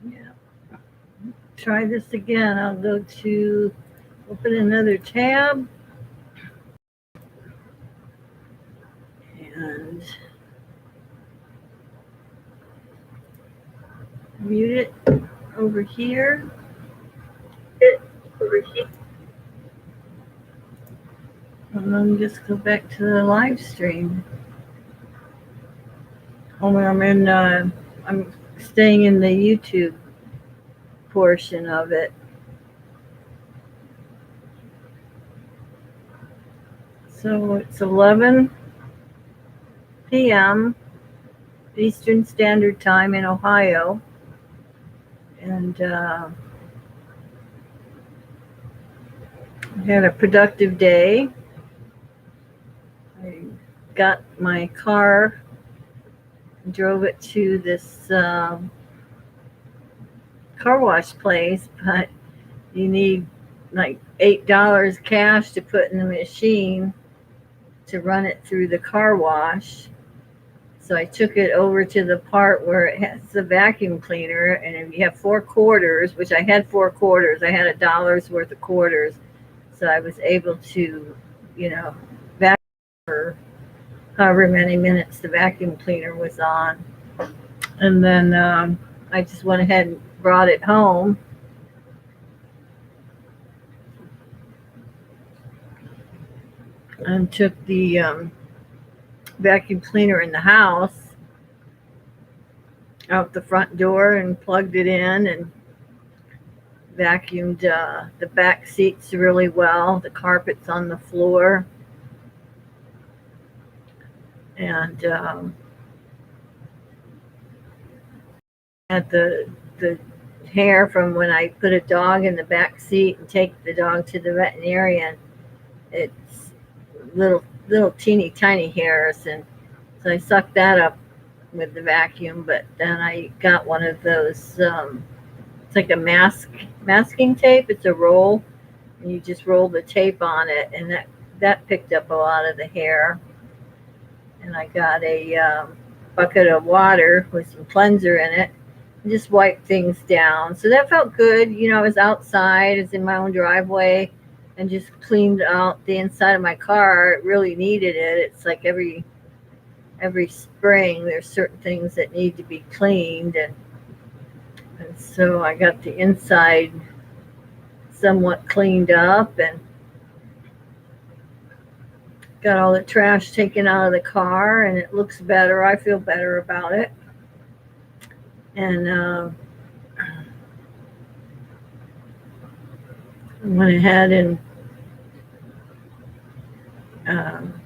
Yeah. Try this again. I'll go to open another tab and mute it over here. And then just go back to the live stream. Oh, I'm staying in the YouTube portion of it. So it's 11 p.m. Eastern Standard Time in Ohio. And I had a productive day. I got my car, drove it to this car wash place, but you need like $8 cash to put in the machine to run it through the car wash. So I took it over to the part where it has the vacuum cleaner, and if you have 4 quarters, which I had 4 quarters, I had $1 worth of quarters, so I was able to, vacuum for however many minutes the vacuum cleaner was on. And then I just went ahead and brought it home. And took the vacuum cleaner in the house out the front door and plugged it in and vacuumed the back seats really well, the carpets on the floor, and had the hair from when I put a dog in the back seat and take the dog to the veterinarian. It's little teeny tiny hairs, and so I sucked that up with the vacuum. But then I got one of those. It's like a masking tape. It's a roll, and you just roll the tape on it, and that picked up a lot of the hair. And I got a bucket of water with some cleanser in it, and just wiped things down. So that felt good. I was outside, I was in my own driveway, and just cleaned out the inside of my car. It really needed it. It's like every spring there's certain things that need to be cleaned, and so I got the inside somewhat cleaned up and got all the trash taken out of the car, and it looks better. I feel better about it. And went ahead and um,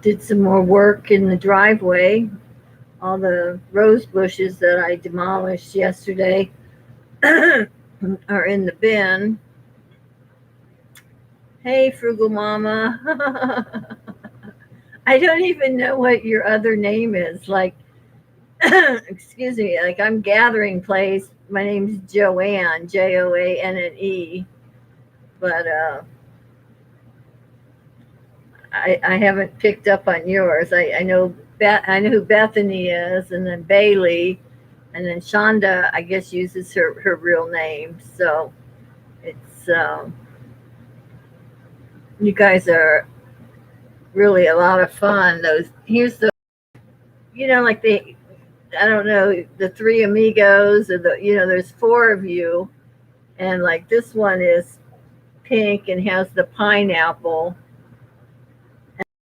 did some more work in the driveway. All the rose bushes that I demolished yesterday are in the bin. Hey, Frugal Mama. I don't even know what your other name is. Like, excuse me, like I'm Gathering Place. My name's Joanne, Joanne. But I haven't picked up on yours. I know I know who Bethany is, and then Bailey, and then Shonda. I guess uses her real name. So it's you guys are really a lot of fun. Like I don't know, the three amigos, or there's four of you, and like this one is pink and has the pineapple,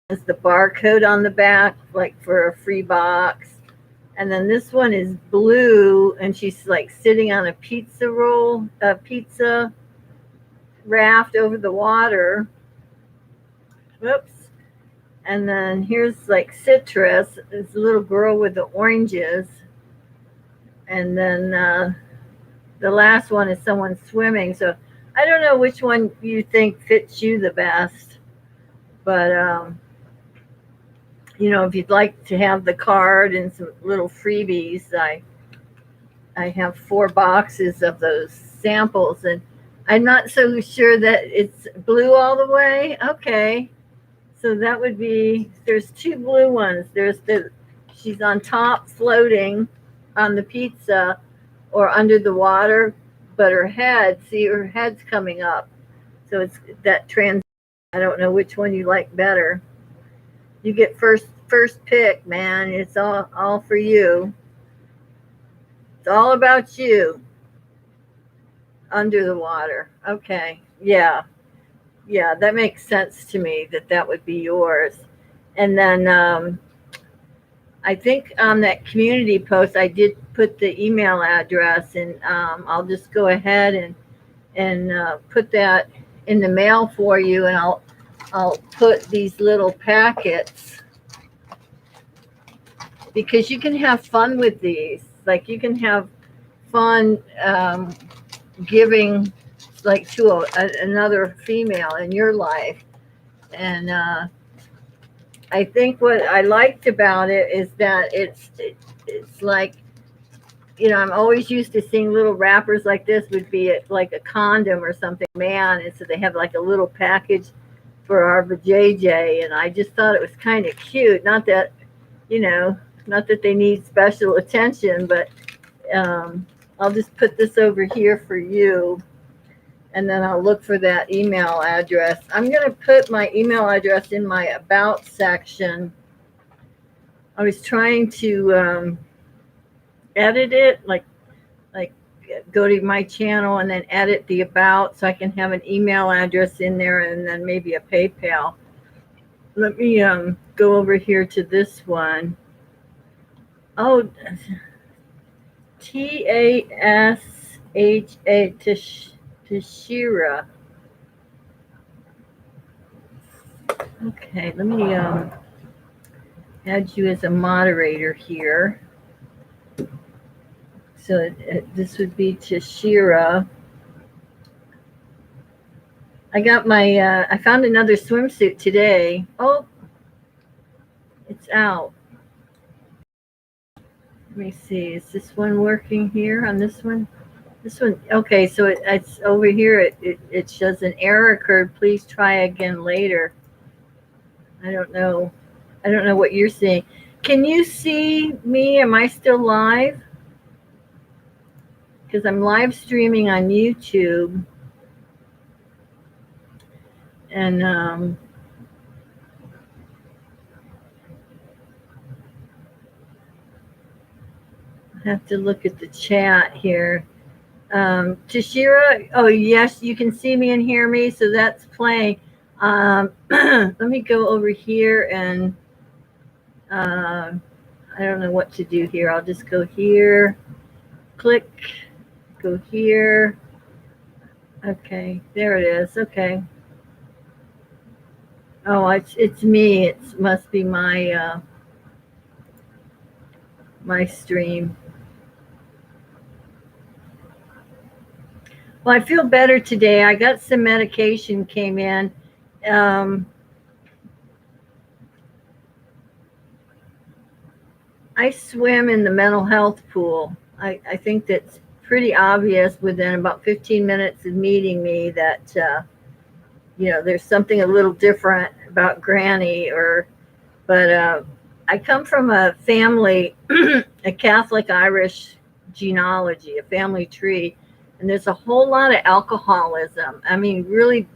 has the barcode on the back, like for a free box. And then this one is blue, and she's like sitting on a pizza raft over the water. Whoops. And then here's like Citrus, this little girl with the oranges. And then the last one is someone swimming. So I don't know which one you think fits you the best. But if you'd like to have the card and some little freebies, I have 4 boxes of those samples, and I'm not so sure that it's blue all the way. Okay, so that would be, there's 2 blue ones. She's on top floating on the pizza, or under the water, but her head's coming up. So it's that trans. I don't know which one you like better. You get first pick, man. It's all for you. It's all about you. Under the water. Okay. Yeah. Yeah, that makes sense to me that would be yours. And then I think on that community post, I did put the email address, and I'll just go ahead and put that in the mail for you, and I'll put these little packets because you can have fun with these. Like you can have fun giving like to another female in your life. And I think what I liked about it is that it's like, I'm always used to seeing little wrappers like this would be like a condom or something, man. And so they have like a little package for our JJ. And I just thought it was kind of cute. Not that they need special attention, but I'll just put this over here for you. And then I'll look for that email address. I'm going to put my email address in my about section. I was trying to edit it, like go to my channel and then edit the about so I can have an email address in there and then maybe a PayPal. Let me go over here to this one. Oh, TASHA, Tashira. Okay, let me add you as a moderator here. So this would be Tashira. I found another swimsuit today. Oh, it's out. Let me see. Is this one working here on this one? This one, okay, so it's over here. It shows an error occurred. Please try again later. I don't know what you're seeing. Can you see me? Am I still live? Because I'm live streaming on YouTube. And I have to look at the chat here. Tashira, oh yes, you can see me and hear me, so that's playing. Let me go over here and I don't know what to do here. I'll just go here, click, go here. Okay, there it is. Okay. Oh, it's me. It must be my my stream. Well, I feel better today. I got some medication came in. I swim in the mental health pool. I think that's pretty obvious within about 15 minutes of meeting me that, there's something a little different about Granny but I come from a family, a Catholic Irish genealogy, a family tree. And there's a whole lot of alcoholism. I mean, really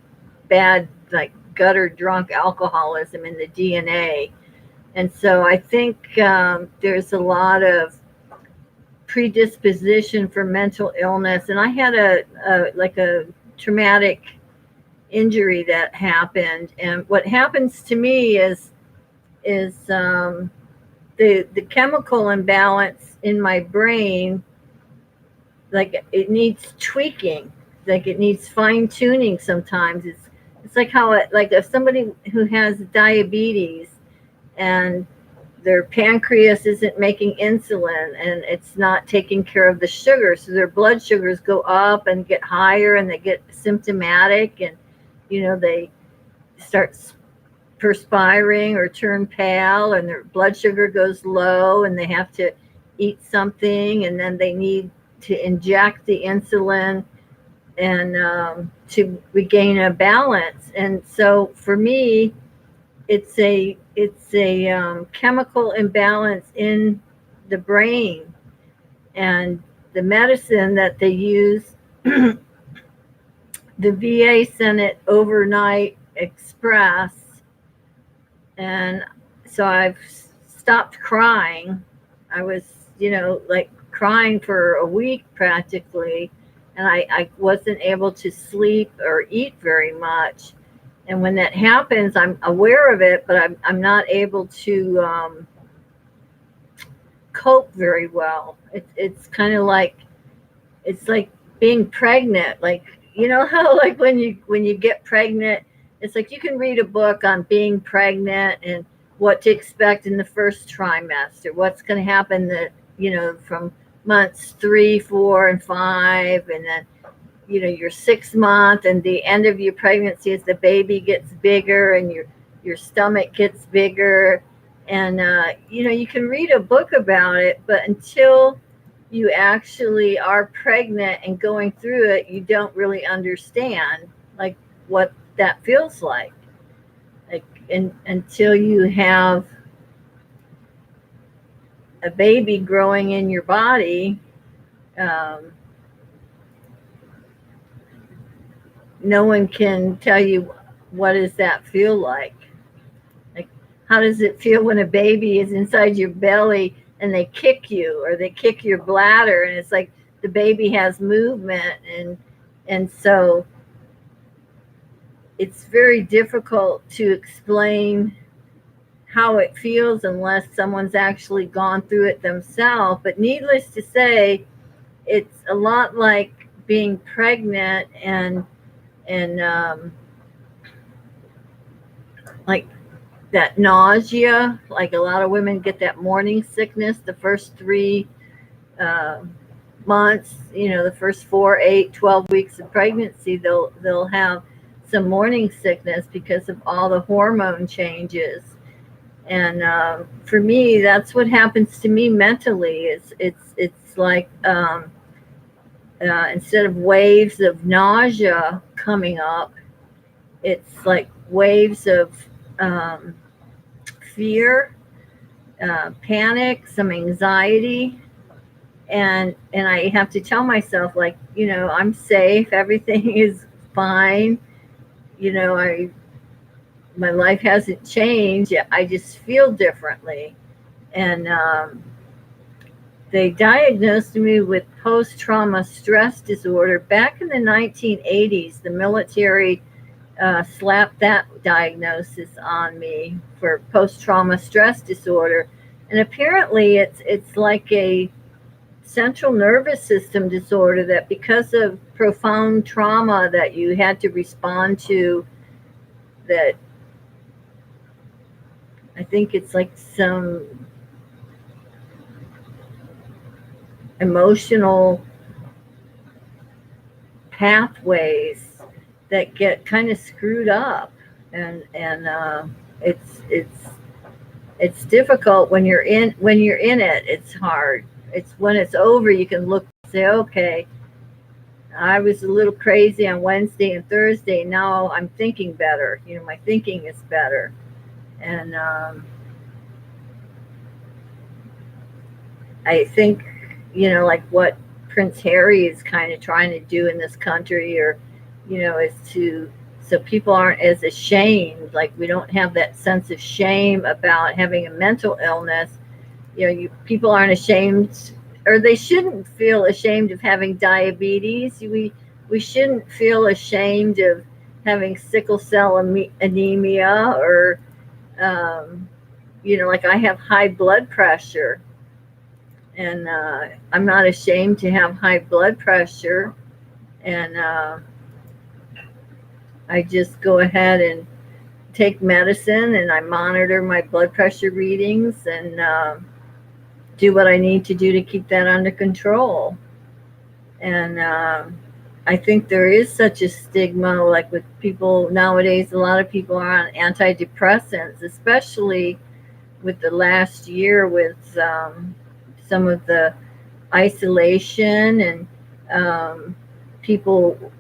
bad, like gutter drunk alcoholism in the DNA. And so I think there's a lot of predisposition for mental illness. And I had a traumatic injury that happened. And what happens to me is the chemical imbalance in my brain, like it needs tweaking, like it needs fine tuning sometimes. It's like how like if somebody who has diabetes and their pancreas isn't making insulin and it's not taking care of the sugar, so their blood sugars go up and get higher and they get symptomatic, and they start perspiring or turn pale and their blood sugar goes low and they have to eat something, and then they need to inject the insulin and to regain a balance. And so for me, it's a chemical imbalance in the brain, and the medicine that they use, the VA sent it overnight express, and so I've stopped crying. I was, like crying for a week practically, and I wasn't able to sleep or eat very much. And when that happens, I'm aware of it, but I'm not able to cope very well. It's kind of like, it's like being pregnant. Like, how like when you get pregnant, it's like you can read a book on being pregnant and what to expect in the first trimester, what's going to happen that, from months 3, 4, and 5, and then your 6 month and the end of your pregnancy as the baby gets bigger and your stomach gets bigger. And you can read a book about it, but until you actually are pregnant and going through it, you don't really understand like what that feels like until you have a baby growing in your body. No one can tell you what does that feel like. Like, how does it feel when a baby is inside your belly and they kick you or they kick your bladder, and it's like the baby has movement, and so it's very difficult to explain how it feels unless someone's actually gone through it themselves. But needless to say, it's a lot like being pregnant and like that nausea. Like a lot of women get that morning sickness the first 3 months, the first 4, 8, 12 weeks of pregnancy. They'll have some morning sickness because of all the hormone changes. And for me, that's what happens to me mentally. It's like instead of waves of nausea coming up, it's like waves of fear, panic, some anxiety, and I have to tell myself, like, I'm safe, everything is fine, my life hasn't changed. I just feel differently. And they diagnosed me with post-trauma stress disorder back in the 1980s. The military slapped that diagnosis on me for post-trauma stress disorder, and apparently it's like a central nervous system disorder that, because of profound trauma that you had to respond to, that I think it's like some emotional pathways that get kind of screwed up, and it's difficult when you're in it. It's hard. It's when it's over you can look and say, okay, I was a little crazy on Wednesday and Thursday. Now I'm thinking better. My thinking is better. And I think, like what Prince Harry is kind of trying to do in this country, or, is to, so people aren't as ashamed. Like, we don't have that sense of shame about having a mental illness. People aren't ashamed, or they shouldn't feel ashamed of having diabetes. We shouldn't feel ashamed of having sickle cell anemia, or, like I have high blood pressure. And I'm not ashamed to have high blood pressure. And I just go ahead and take medicine, and I monitor my blood pressure readings, and do what I need to do to keep that under control. And I think there is such a stigma, like with people nowadays. A lot of people are on antidepressants, especially with the last year, with some of the isolation, and people,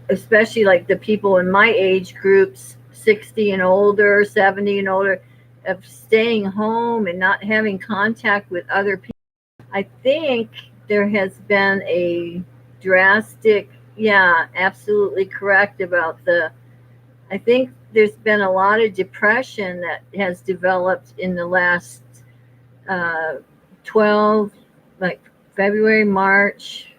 especially like the people in my age groups, 60 and older, 70 and older, of staying home and not having contact with other people. I think there has been a drastic, yeah, absolutely correct about I think there's been a lot of depression that has developed in the last uh, 12, like February, March,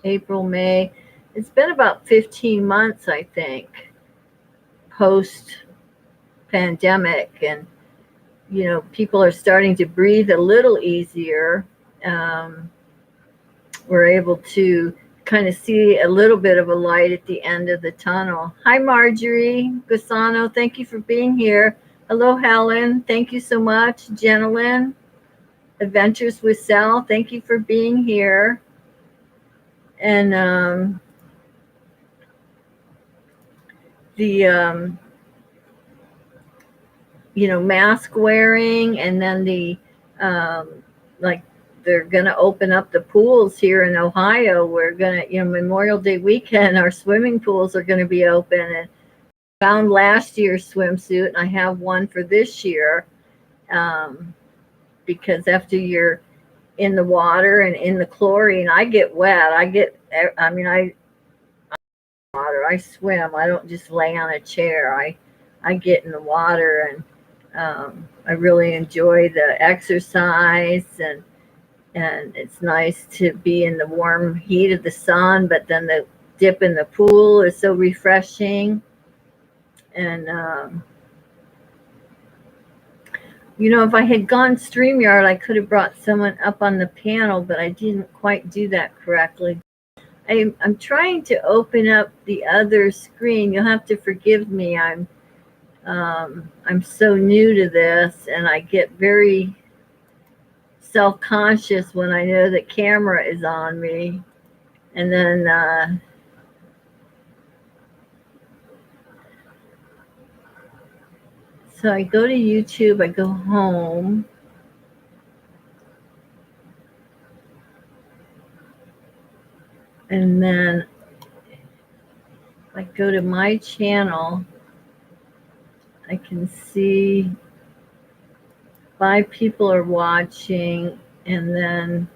April, May. It's been about 15 months, I think, post pandemic. And, people are starting to breathe a little easier. Um, we're able to kind of see a little bit of a light at the end of the tunnel. Hi, Marjorie Gusano. Thank you for being here. Hello, Helen. Thank you so much. Jenilyn, Adventures with Sal. Thank you for being here. And the, mask wearing, and then like, they're going to open up the pools here in Ohio. We're going to, Memorial Day weekend, our swimming pools are going to be open. And found last year's swimsuit, and I have one for this year, because after you're in the water and in the chlorine, I get wet. I swim. I don't just lay on a chair. I get in the water, and I really enjoy the exercise, and it's nice to be in the warm heat of the sun, but then the dip in the pool is so refreshing. And if I had gone StreamYard, I could have brought someone up on the panel, but I didn't quite do that correctly. I'm trying to open up the other screen. You'll have to forgive me. I'm so new to this, and I get very self-conscious when I know the camera is on me. And then so I go to YouTube, I go home, and then I go to my channel. I can see 5 people are watching, and then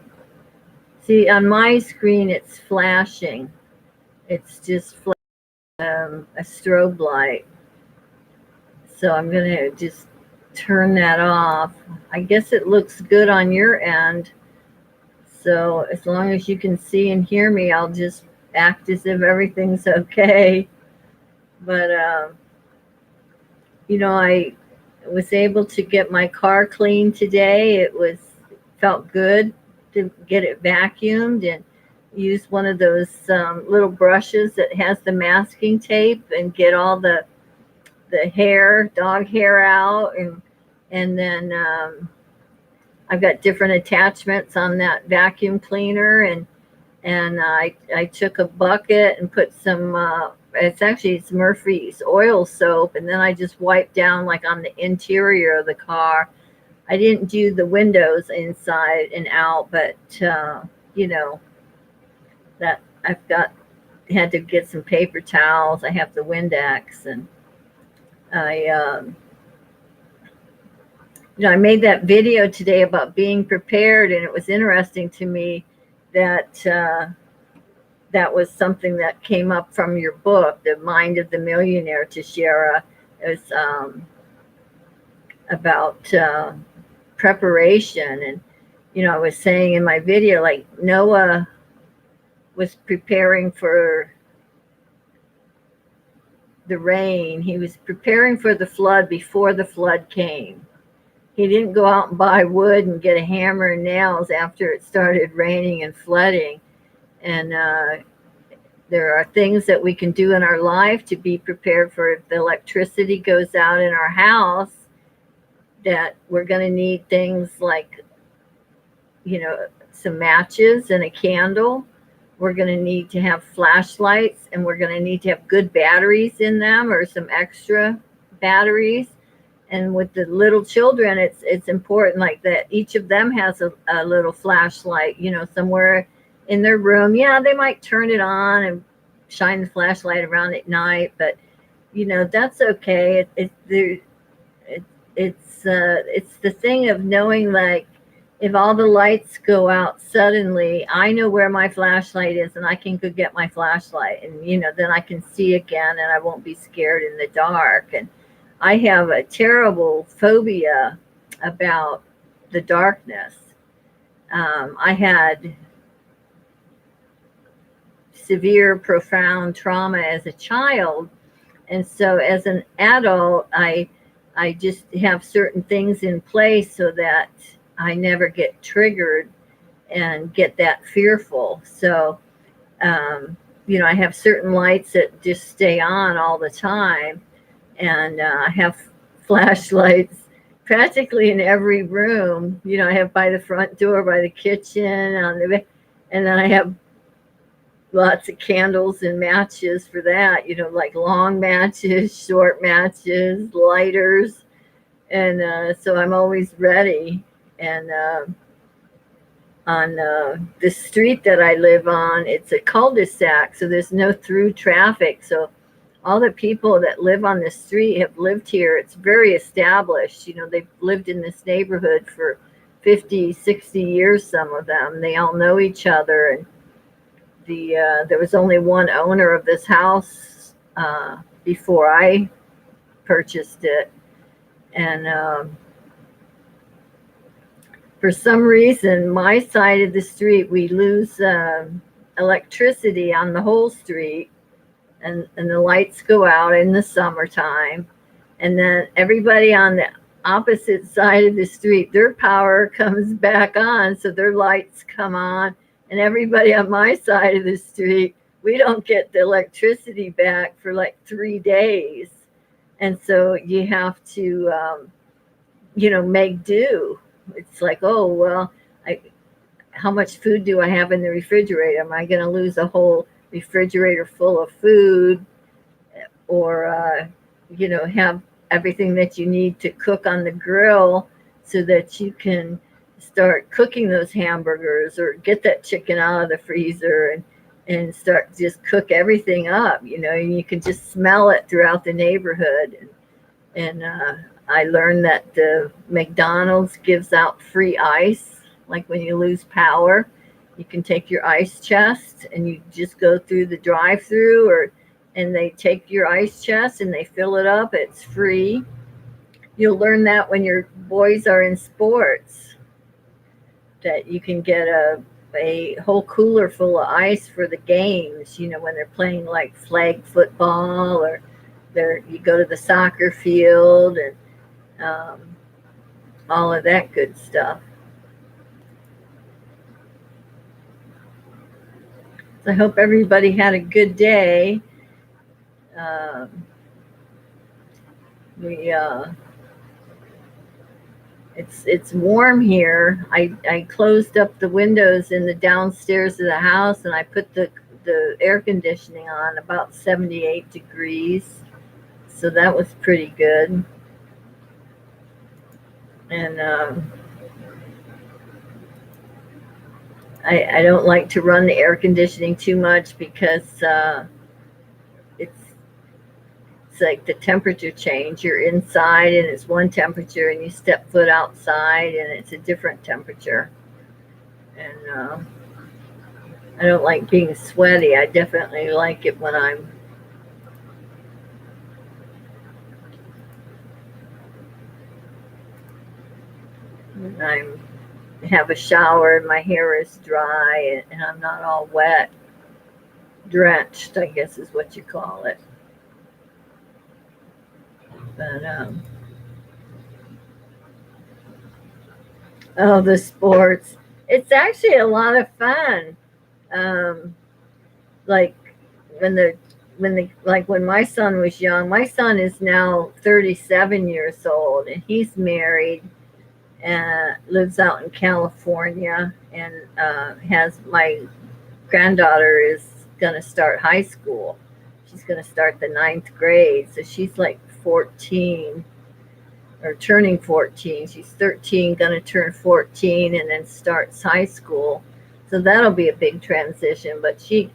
see on my screen it's flashing. It's just a strobe light. So I'm going to just turn that off. I guess it looks good on your end. So as long as you can see and hear me, I'll just act as if everything's okay. But, I was able to get my car clean today. Felt good to get it vacuumed, and use one of those little brushes that has the masking tape, and get all the dog hair out, and then I've got different attachments on that vacuum cleaner, and I took a bucket and put some it's Murphy's oil soap, and then I just wiped down like on the interior of the car. I didn't do the windows inside and out, but that had to get some paper towels. I have the Windex, and I made that video today about being prepared, and it was interesting to me that that was something that came up from your book, The Mind of the Millionaire, Tashara. It was about preparation. And I was saying in my video, like, Noah was preparing for the rain. He was preparing for the flood before the flood came. He didn't go out and buy wood and get a hammer and nails after it started raining and flooding. And there are things that we can do in our life to be prepared for if the electricity goes out in our house, that we're going to need things like, some matches and a candle. We're going to need to have flashlights, and we're going to need to have good batteries in them, or some extra batteries. And with the little children, it's important, like, that each of them has a little flashlight, somewhere in their room. Yeah, they might turn it on and shine the flashlight around at night, but that's okay. It's the thing of knowing, like, if all the lights go out suddenly, I know where my flashlight is and I can go get my flashlight, and then I can see again and I won't be scared in the dark. And I have a terrible phobia about the darkness. I had severe, profound trauma as a child, and so as an adult, I just have certain things in place so that I never get triggered and get that fearful. So, I have certain lights that just stay on all the time, and I have flashlights practically in every room. I have by the front door, by the kitchen, and then I have lots of candles and matches for that, like long matches, short matches, lighters. And so I'm always ready. And on the street that I live on, it's a cul-de-sac, so there's no through traffic. So all the people that live on the street have lived here. It's very established. They've lived in this neighborhood for 50, 60 years, some of them. They all know each other. And there was only one owner of this house before I purchased it. And for some reason, my side of the street, we lose electricity on the whole street, and the lights go out in the summertime. And then everybody on the opposite side of the street, their power comes back on, so their lights come on. And everybody on my side of the street, we don't get the electricity back for like 3 days. And so you have to, make do. It's like, oh, well, how much food do I have in the refrigerator? Am I going to lose a whole refrigerator full of food? Or, have everything that you need to cook on the grill so that you can start cooking those hamburgers, or get that chicken out of the freezer and start just cook everything up. You can just smell it throughout the neighborhood. And I learned that the McDonald's gives out free ice. Like when you lose power, you can take your ice chest and you just go through the drive-through, and they take your ice chest and they fill it up. It's free. You'll learn that when your boys are in sports, that you can get a whole cooler full of ice for the games, when they're playing like flag football, or you go to the soccer field, and all of that good stuff. So I hope everybody had a good day. It's warm here. I closed up the windows in the downstairs of the house, and I put the air conditioning on, about 78 degrees. So that was pretty good. And I don't like to run the air conditioning too much, because it's like the temperature change. You're inside and it's one temperature, and you step foot outside and it's a different temperature. And I don't like being sweaty. I definitely like it when I have a shower and my hair is dry and I'm not all wet, drenched, I guess is what you call it. But the sports, it's actually a lot of fun. Like when my son was young, my son is now 37 years old, and he's married and lives out in California, and has my granddaughter is going to start high school. She's going to start the 9th grade. So she's like 14, or turning 14. She's 13, going to turn 14, and then starts high school. So that'll be a big transition. But she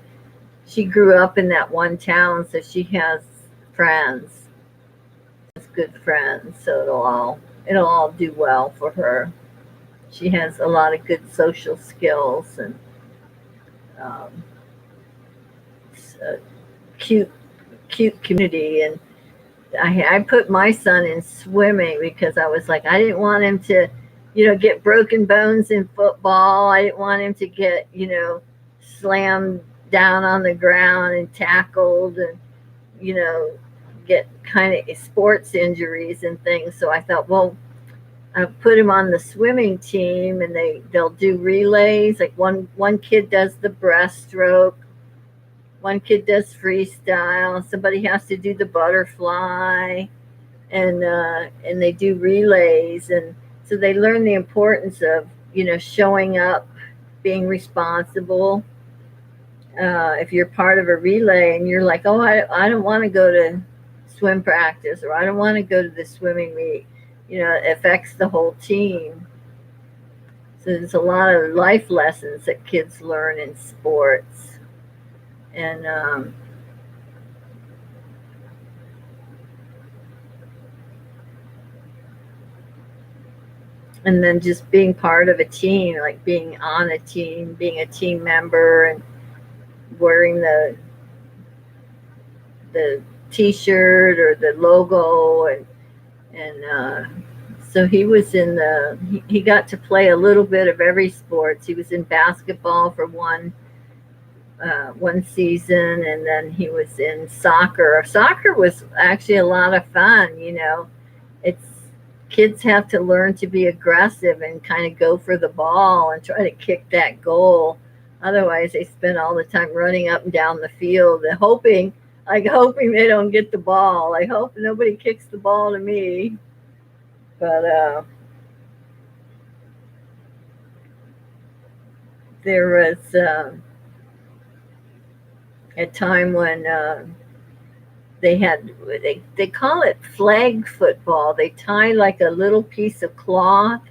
grew up in that one town, so she has friends, good friends. So it'll all do well for her. she has a lot of good social skills, and um, it's a cute community. And I put my son in swimming because I was like, I didn't want him to, get broken bones in football. I didn't want him to get, slammed down on the ground and tackled and, you know, get kind of sports injuries and things. So I thought, well, I put him on the swimming team, and they'll do relays. Like one kid does the breaststroke, one kid does freestyle, somebody has to do the butterfly, and they do relays, and so they learn the importance of showing up, being responsible. If you're part of a relay and you're like, oh, I don't want to go to swim practice, or I don't want to go to the swimming meet, it affects the whole team. So there's a lot of life lessons that kids learn in sports, and and then just being part of a team, like being on a team, being a team member, and wearing the T-shirt or the logo, and so he was in he got to play a little bit of every sports. He was in basketball for one season, and then he was in soccer. Soccer was actually a lot of fun. It's kids have to learn to be aggressive and kind of go for the ball and try to kick that goal. Otherwise, they spend all the time running up and down the field and hoping they don't get the ball. I hope nobody kicks the ball to me. But there was a time when they call it flag football. They tie like a little piece of cloth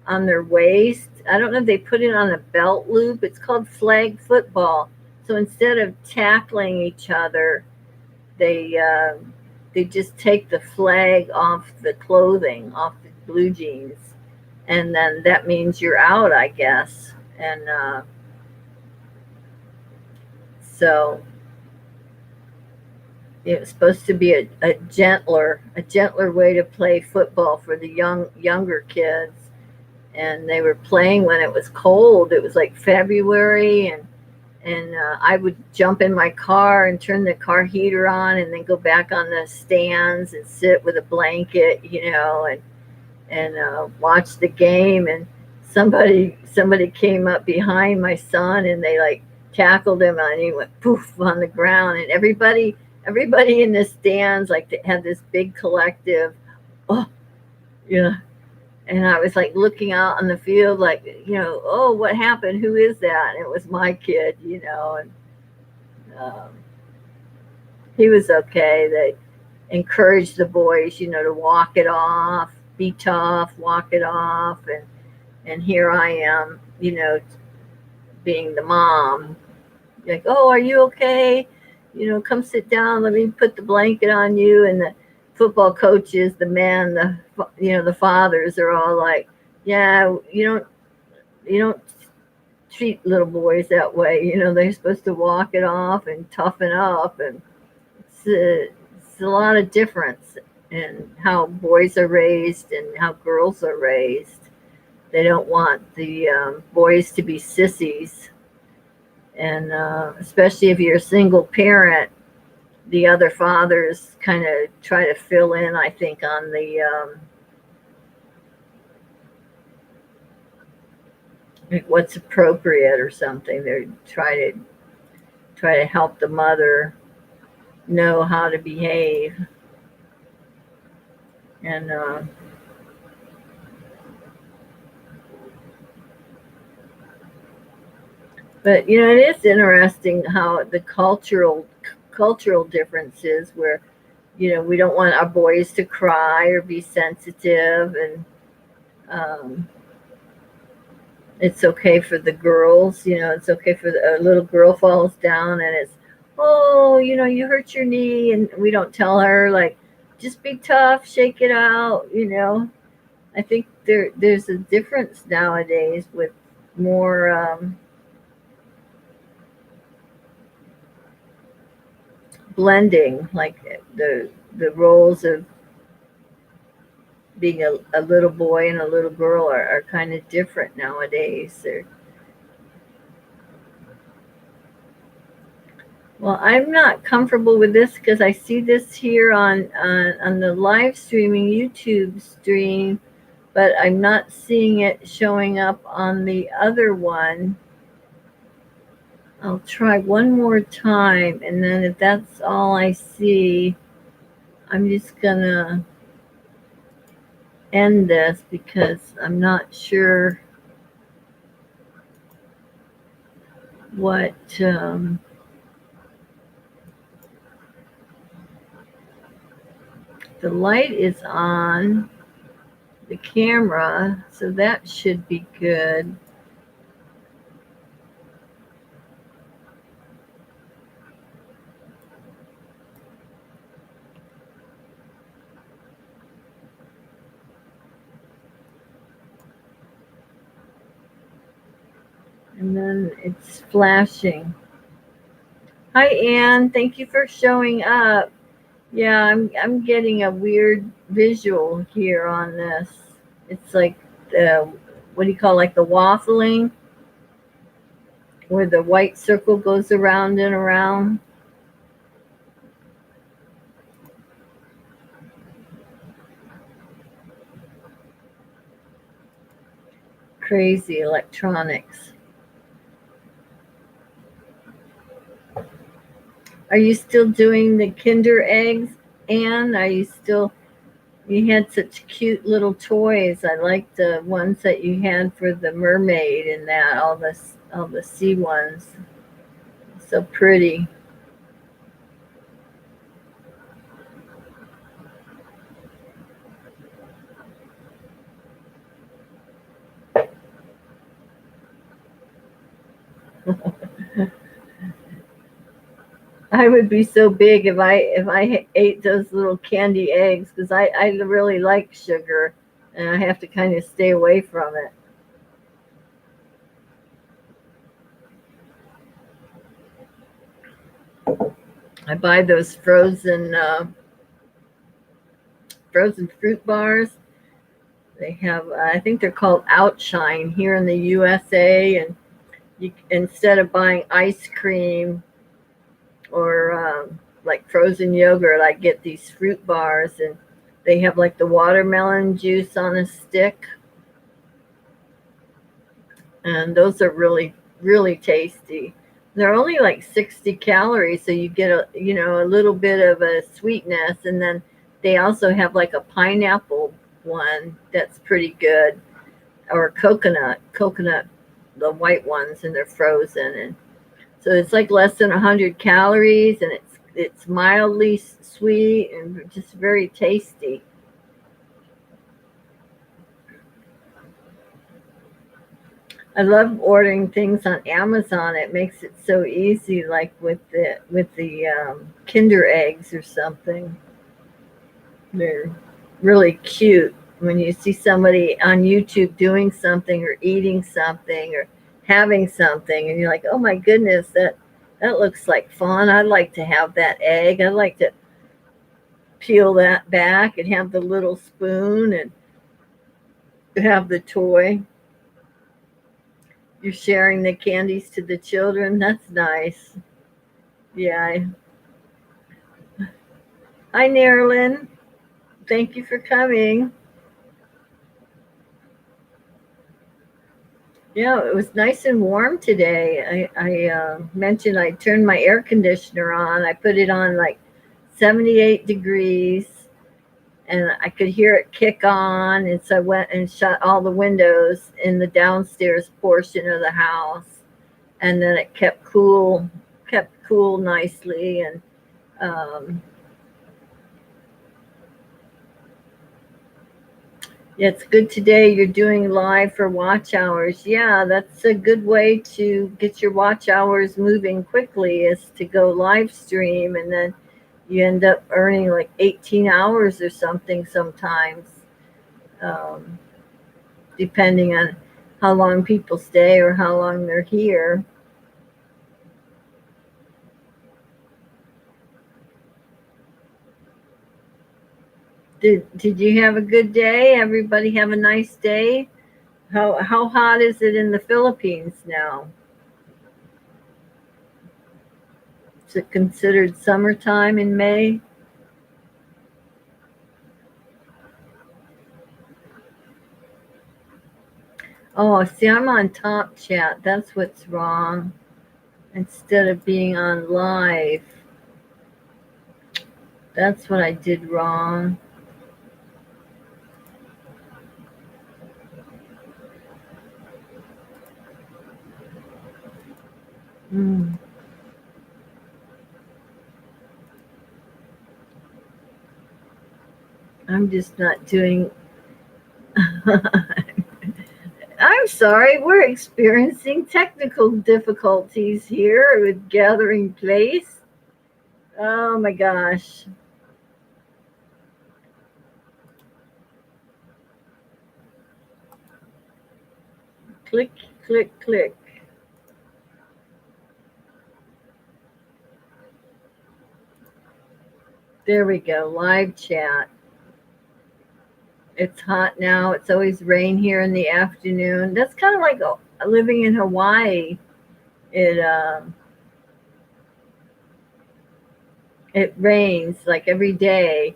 on their waist. I don't know if they put it on a belt loop. It's called flag football. So instead of tackling each other, they just take the flag off the clothing, off the blue jeans, and then that means you're out, I guess. And so it was supposed to be a gentler way to play football for the younger kids. And they were playing when it was cold. It was like February, and I would jump in my car and turn the car heater on, and then go back on the stands and sit with a blanket, and watch the game. And somebody came up behind my son, and they like tackled him, and he went poof on the ground. And everybody in the stands, like, they had this big collective, oh, yeah. And I was like looking out on the field, like, oh, what happened? Who is that? And it was my kid, and um, he was okay. They encouraged the boys, to walk it off, be tough, walk it off. And here I am, being the mom, like, oh, are you okay? Come sit down. Let me put the blanket on you. And the football coaches, the men, the fathers are all like, yeah, you don't treat little boys that way. They're supposed to walk it off and toughen up. And it's a lot of difference in how boys are raised and how girls are raised. They don't want the boys to be sissies. And especially if you're a single parent, the other fathers kind of try to fill in, I think, on the what's appropriate or something. They try to help the mother know how to behave. And but it is interesting how the cultural differences, where we don't want our boys to cry or be sensitive, and it's okay for the girls. It's okay for a little girl falls down and it's, oh, you hurt your knee, and we don't tell her, like, just be tough, shake it out. I think there's a difference nowadays with more blending, like the roles of being a little boy and a little girl are kind of different nowadays. Well, I'm not comfortable with this because I see this here on the live streaming YouTube stream, but I'm not seeing it showing up on the other one. I'll try one more time, and then if that's all I see, I'm just gonna end this because I'm not sure what the light is on the camera, so that should be good. And then it's flashing. Hi, Anne. Thank you for showing up. Yeah, I'm getting a weird visual here on this. It's like the, what do you call, like the waffling, where the white circle goes around and around. Crazy electronics. Are you still doing the Kinder eggs, Anne? Are you still, you had such cute little toys. I like the ones that you had for the mermaid and that, all the sea ones. So pretty. I would be so big if I ate those little candy eggs because I really like sugar and I have to kind of stay away from it. I buy those frozen fruit bars. They have, I think they're called Outshine here in the USA, and you, instead of buying ice cream or like frozen yogurt, I get these fruit bars, and they have like the watermelon juice on a stick, and those are really tasty. They're only like 60 calories, so you get a little bit of a sweetness, and then they also have like a pineapple one that's pretty good, or coconut, the white ones, and they're frozen, and so it's like less than 100 calories, and it's mildly sweet and just very tasty. I love ordering things on Amazon. It makes it so easy, like with the Kinder eggs or something. They're really cute when you see somebody on YouTube doing something or eating something or having something, and you're like, oh my goodness, that looks like fun. I'd like to have that egg. I'd like to peel that back and have the little spoon and have the toy. You're sharing the candies to the children. That's nice. Yeah. Hi, Nerilyn. Thank you for coming. Yeah, it was nice and warm today. I mentioned I turned my air conditioner on. I put it on like 78 degrees, and I could hear it kick on. And so I went and shut all the windows in the downstairs portion of the house. And then it kept cool nicely. And um, yeah, it's good today. You're doing live for watch hours. Yeah, that's a good way to get your watch hours moving quickly, is to go live stream, and then you end up earning like 18 hours or something sometimes. um, depending on how long people stay or how long they're here. Did you have a good day? Everybody have a nice day? How hot is it in the Philippines now? Is it considered summertime in May? Oh, see, I'm on Top Chat. That's what's wrong. Instead of being on live. That's what I did wrong. Mm. I'm just not doing. I'm sorry, we're experiencing technical difficulties here with Gathering Place. Oh my gosh. Click, click, click. There we go, live chat. It's hot now. It's always rain here in the afternoon. That's kind of like living in Hawaii. It it rains like every day.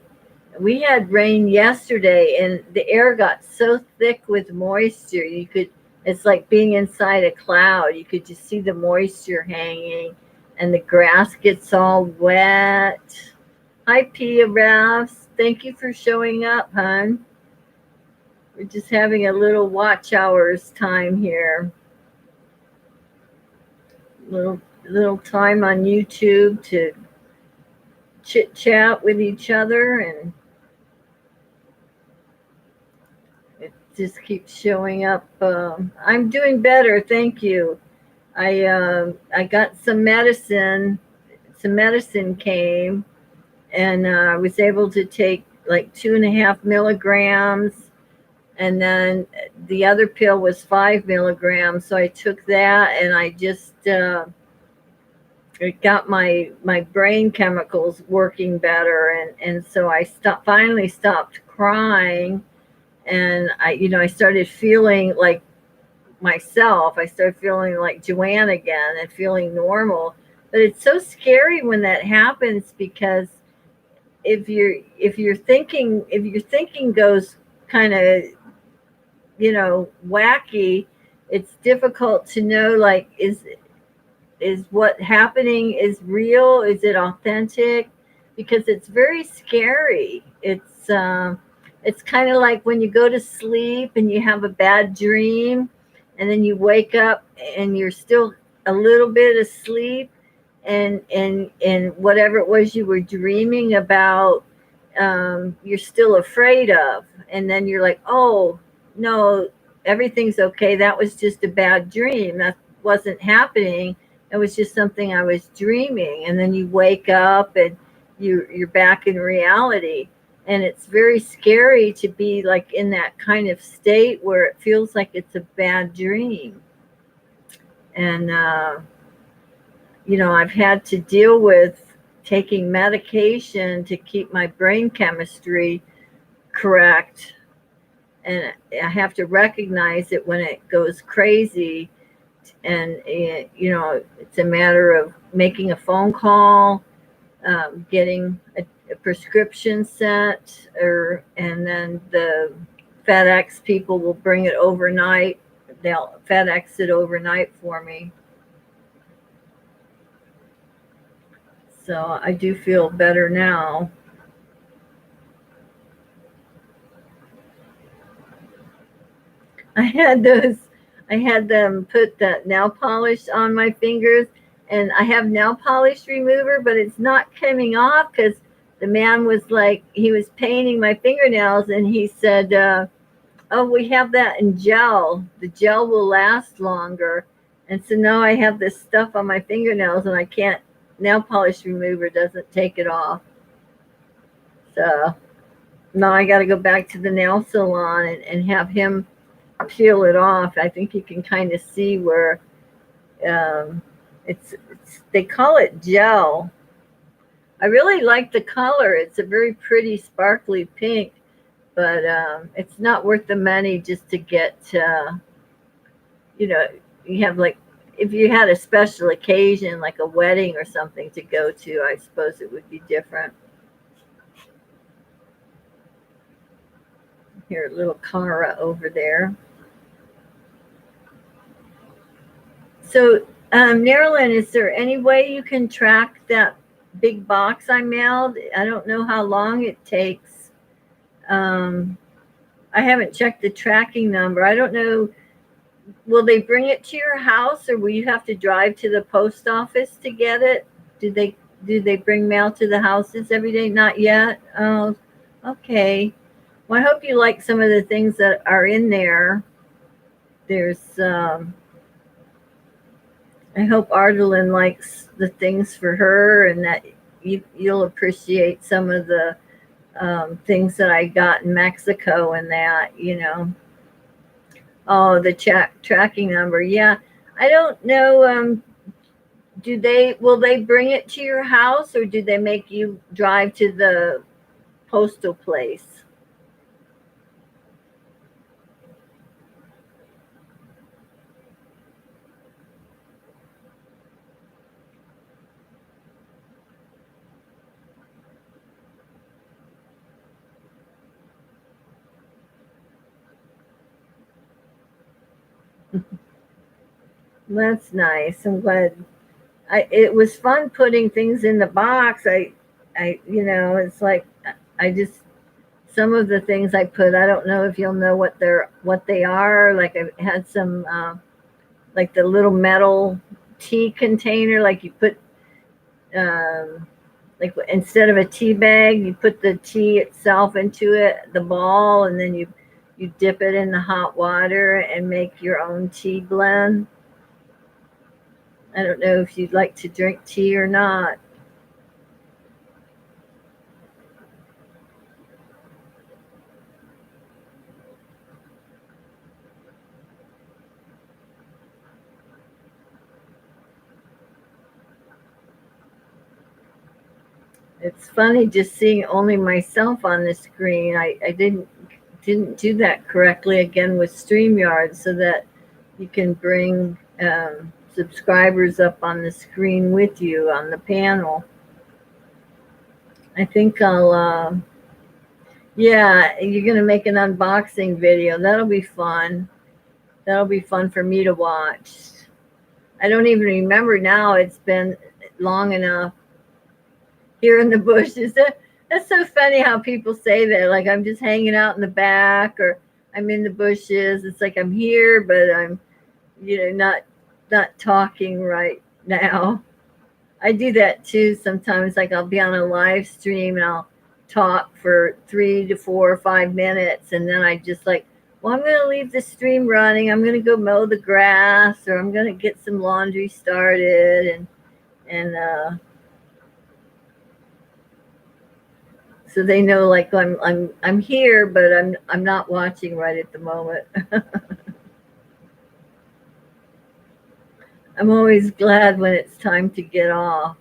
We had rain yesterday, and the air got so thick with moisture. It's like being inside a cloud. You could just see the moisture hanging, and the grass gets all wet. Hi, Pia Rafs. Thank you for showing up, hon. We're just having a little watch hours time here. Little time on YouTube to chit chat with each other, and it just keeps showing up. I'm doing better, thank you. I got some medicine. Some medicine came, and I was able to take like 2.5 milligrams, and then the other pill was 5 milligrams. So I took that, and I just it got my brain chemicals working better, and so I finally stopped crying, and I started feeling like myself. I started feeling like Joanne again and feeling normal. But it's so scary when that happens, because if your thinking goes kind of wacky, it's difficult to know, like, is what happening is real, is it authentic, because it's very scary. It's kind of like when you go to sleep and you have a bad dream, and then you wake up and you're still a little bit asleep, and whatever it was you were dreaming about, you're still afraid of, and then you're like, oh no, everything's okay, that was just a bad dream, that wasn't happening, it was just something I was dreaming. And then you wake up and you're back in reality. And it's very scary to be like in that kind of state where it feels like it's a bad dream. And I've had to deal with taking medication to keep my brain chemistry correct. And I have to recognize it when it goes crazy. And it's a matter of making a phone call, getting a prescription sent, and then the FedEx people will bring it overnight. They'll FedEx it overnight for me. So I do feel better now. I had those. I had them put that nail polish on my fingers, and I have nail polish remover, but it's not coming off because the man was like, he was painting my fingernails, and he said, "Oh, we have that in gel. The gel will last longer." And so now I have this stuff on my fingernails, and I can't. Nail polish remover doesn't take it off. So Now I got to go back to the nail salon and have him peel it off. I think you can kind of see where um, it's they call it gel. I really like the color. It's a very pretty sparkly pink, but it's not worth the money just to get you know, you have like, if you had a special occasion like a wedding or something to go to, I suppose it would be different. Here, little Cara over there. So, Marilyn, is there any way you can track that big box I mailed? I don't know how long it takes. Um, I haven't checked the tracking number. I don't know. Will they bring it to your house, or will you have to drive to the post office to get it? Do they do they bring mail to the houses every day? Not yet. Oh, okay. Well, I hope you like some of the things that are in there. There's I hope Ardalyn likes the things for her, and that you'll appreciate some of the things that I got in Mexico and that, you know. Oh, the tracking number. Yeah. I don't know. Will they bring it to your house, or do they make you drive to the postal place? That's nice. I'm glad. It was fun putting things in the box. You know, it's like I just some of the things I put. I don't know if you'll know what they are. Like I had some like the little metal tea container. Like you put like instead of a tea bag, you put the tea itself into it, the ball, and then you dip it in the hot water and make your own tea blend. I don't know if you'd like to drink tea or not. It's funny just seeing only myself on the screen. I didn't do that correctly again with StreamYard, so that you can bring subscribers up on the screen with you on the panel. I think yeah, you're gonna make an unboxing video. That'll be fun. That'll be fun for me to watch. I don't even remember now. It's been long enough. Here in the bushes. That's so funny how people say that. Like I'm just hanging out in the back, or I'm in the bushes. It's like I'm here, but I'm, you know, not talking right now. I do that too sometimes. Like I'll be on a live stream and I'll talk for 3 to 4 or 5 minutes, and then I just like, well, I'm gonna leave the stream running. I'm gonna go mow the grass, or I'm gonna get some laundry started, and so they know like I'm here, but I'm not watching right at the moment. I'm always glad when it's time to get off.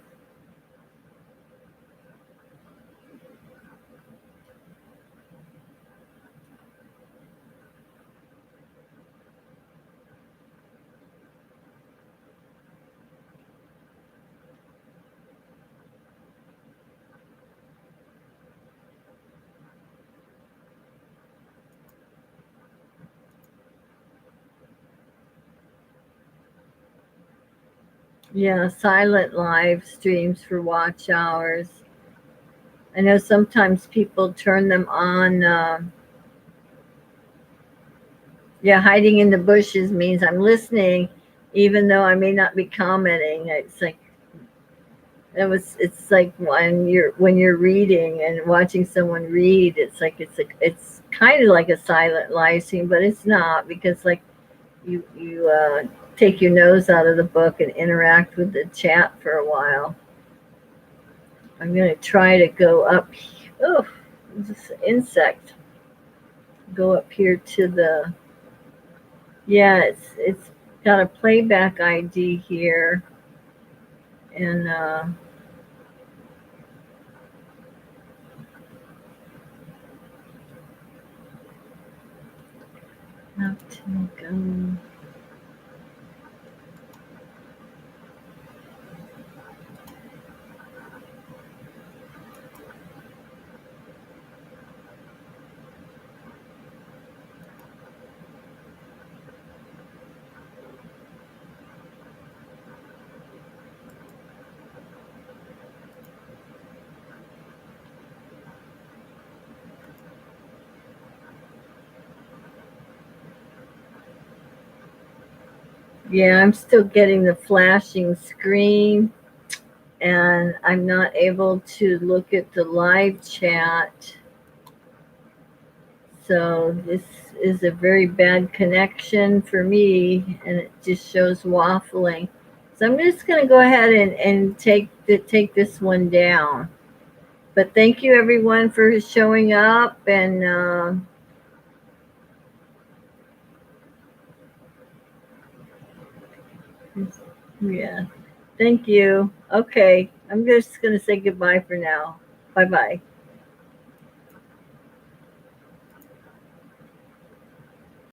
Yeah, silent live streams for watch hours. I know sometimes people turn them on. Yeah, hiding in the bushes means I'm listening, even though I may not be commenting. It's like when you're reading and watching someone read. It's kind of like a silent live stream, but it's not, because like you take your nose out of the book and interact with the chat for a while. I'm gonna try to go up. Oh, this insect. Go up here to the, yeah, it's got a playback ID here, and have to go. Yeah, I'm still getting the flashing screen, and I'm not able to look at the live chat. So this is a very bad connection for me, and it just shows waffling. So I'm just going to go ahead and take this one down. But thank you everyone for showing up, and yeah, thank you. Okay, I'm just going to say goodbye for now. Bye bye.